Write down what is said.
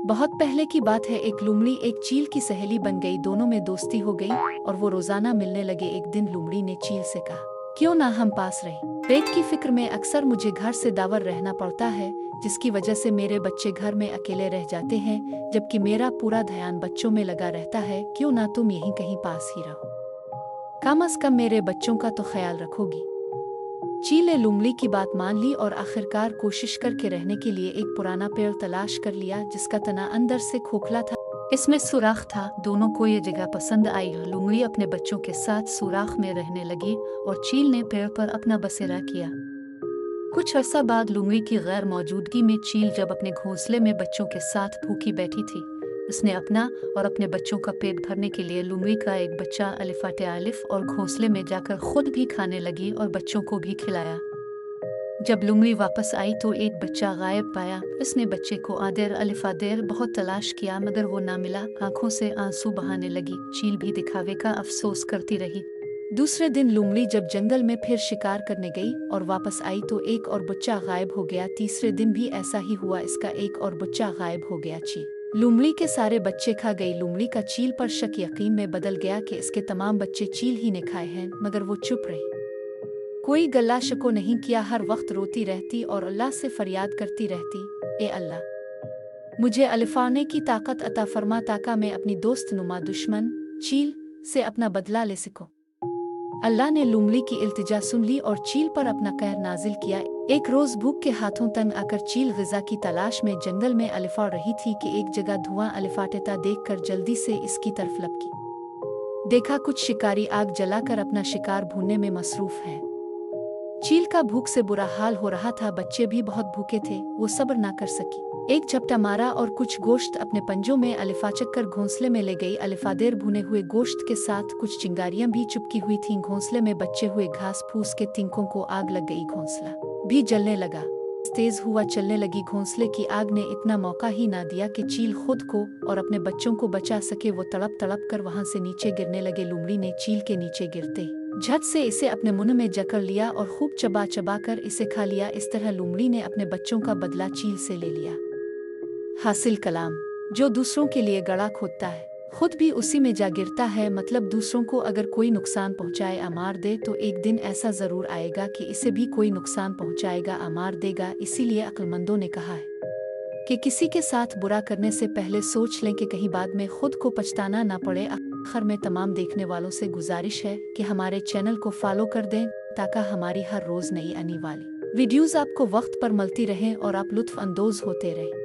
बहुत पहले की बात है, एक लोमड़ी एक चील की सहेली बन गई। दोनों में दोस्ती हो गई और वो रोजाना मिलने लगे। एक दिन लोमड़ी ने चील से कहा, क्यों ना हम पास रहें। पेट की फिक्र में अक्सर मुझे घर से दावर रहना पड़ता है, जिसकी वजह से मेरे बच्चे घर में अकेले रह जाते हैं, जबकि मेरा पूरा ध्यान बच्चों में लगा रहता है। क्यों ना तुम यहीं कहीं पास ही रहो, कम से कम मेरे बच्चों का तो ख्याल रखोगी। चील ने लोमड़ी की बात मान ली और आखिरकार कोशिश करके रहने के लिए एक पुराना पेड़ तलाश कर लिया, जिसका तना अंदर से खोखला था, इसमें सुराख था। दोनों को ये जगह पसंद आई। लोमड़ी अपने बच्चों के साथ सुराख में रहने लगी और चील ने पेड़ पर अपना बसेरा किया। कुछ अर्सा बाद लोमड़ी की गैर मौजूदगी में चील जब अपने घोंसले में बच्चों के साथ भूखी बैठी थी, उसने अपना और अपने बच्चों का पेट भरने के लिए लोमड़ी का एक बच्चा अलिफाटे आलिफ और घोंसले में जाकर खुद भी खाने लगी और बच्चों को भी खिलाया। जब लोमड़ी वापस आई तो एक बच्चा गायब पाया। उसने बच्चे को आदेर अलिफादेर बहुत तलाश किया, मगर वो ना मिला। आंखों से आंसू बहाने लगी। चील भी दिखावे का अफसोस करती रही। दूसरे दिन लोमड़ी जब जंगल में फिर शिकार करने गई और वापस आई तो एक और बच्चा गायब हो गया। तीसरे दिन भी ऐसा ही हुआ, इसका एक और बच्चा गायब हो गया। चील लोमड़ी के सारे बच्चे खा गई। लोमड़ी का चील पर शक यकीन में बदल गया कि इसके तमाम बच्चे चील ही ने खाए हैं, मगर वो चुप रही। कोई गल्ला शको नहीं किया। हर वक्त रोती रहती और अल्लाह से फरियाद करती रहती, ए अल्लाह, मुझे अलिफाने की ताकत अता फरमा ताकि मैं अपनी दोस्त नुमा दुश्मन चील से अपना बदला ले सकूं। अल्लाह ने लोमड़ी की इल्तिजा सुन ली और चील पर अपना कहर नाजिल किया। एक रोज भूख के हाथों तंग आकर चील ग़िज़ा की तलाश में जंगल में अलिफा रही थी कि एक जगह धुआं अलिफाटेता देखकर जल्दी से इसकी तरफ लपकी। देखा कुछ शिकारी आग जलाकर अपना शिकार भूनने में मसरूफ है। चील का भूख से बुरा हाल हो रहा था। बच्चे भी बहुत भूखे थे। वो सब्र ना कर सकी, एक झपटा मारा और कुछ गोश्त अपने पंजों में अलिफाचक कर घोंसले में ले गई। अलिफादेर भुने हुए गोश्त के साथ कुछ चिंगारियां भी चिपकी हुई थीं। घोंसले में बच्चे हुए घास फूस के तिनकों को आग लग गई। घोंसला भी जलने लगा, तेज हुआ चलने लगी। घोंसले की आग ने इतना मौका ही ना दिया कि चील खुद को और अपने बच्चों को बचा सके। वो तड़प तड़प कर वहां से नीचे गिरने लगे। लोमड़ी ने चील के नीचे गिरते झट से इसे अपने मुंह में जकड़ लिया और खूब चबा चबा कर इसे खा लिया। इस तरह लोमड़ी ने अपने बच्चों का बदला चील से ले लिया। हासिल कलाम, जो दूसरों के लिए गड़ा खोदता है खुद भी उसी में जा गिरता है। मतलब दूसरों को अगर कोई नुकसान पहुंचाए या मार दे तो एक दिन ऐसा जरूर आएगा कि इसे भी कोई नुकसान पहुंचाएगा या मार देगा। इसीलिए अक्लमंदों ने कहा है कि किसी के साथ बुरा करने से पहले सोच लें कि कहीं बाद में खुद को पछताना ना पड़े। आखिर में तमाम देखने वालों से गुजारिश है कि हमारे चैनल को फॉलो कर दें ताकि हमारी हर रोज नई आने वाली वीडियोस आपको वक्त पर मिलती रहें और आप लुत्फ अंदोज होते रहें।